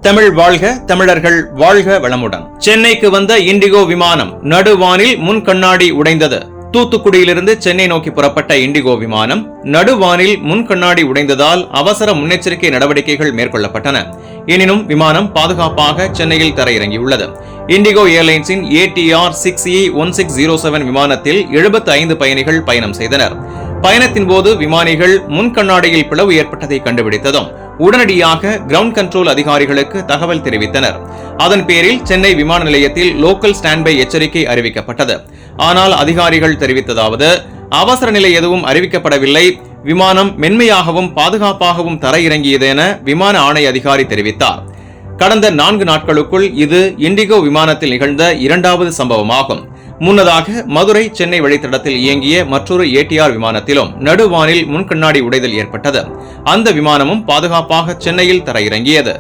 தமிழ் வாழ்க, தமிழர்கள் வாழ்க வளமுடன். சென்னைக்கு வந்த இண்டிகோ விமானம் நடுவானில் முன் கண்ணாடி உடைந்தது. தூத்துக்குடியிலிருந்து சென்னை நோக்கி புறப்பட்ட இண்டிகோ விமானம் நடுவானில் முன் கண்ணாடி உடைந்ததால் அவசர முன்னெச்சரிக்கை நடவடிக்கைகள் மேற்கொள்ளப்பட்டன. எனினும் விமானம் பாதுகாப்பாக சென்னையில் தரையிறங்கியுள்ளது. இண்டிகோ ஏர்லைன்ஸின் ATR 6E1607 விமானத்தில் 75 பயணிகள் பயணம் செய்தனர். பயணத்தின் போது விமானிகள் முன் கண்ணாடியில் பிளவு ஏற்பட்டதை கண்டுபிடித்ததும் உடனடியாக கிரவுண்ட் கண்ட்ரோல் அதிகாரிகளுக்கு தகவல் தெரிவித்தனர். அதன் பேரில் சென்னை விமான நிலையத்தில் லோக்கல் ஸ்டாண்ட் பை எச்சரிக்கை அறிவிக்கப்பட்டது. ஆனால் அதிகாரிகள் தெரிவித்ததாவது, அவசர நிலை எதுவும் அறிவிக்கப்படவில்லை, விமானம் மென்மையாகவும் பாதுகாப்பாகவும் தரையிறங்கியது என விமான ஆணை அதிகாரி தெரிவித்தார். கடந்த 4 நாட்களுக்குள் இது இண்டிகோ விமானத்தில் நிகழ்ந்த 2வது சம்பவமாகும். முன்னதாக மதுரை சென்னை வழித்தடத்தில் இயங்கிய மற்றொரு ATR விமானத்திலும் நடுவானில் முன்கண்ணாடி உடைதல் ஏற்பட்டது. அந்த விமானமும் பாதுகாப்பாக சென்னையில் தரையிறங்கியது.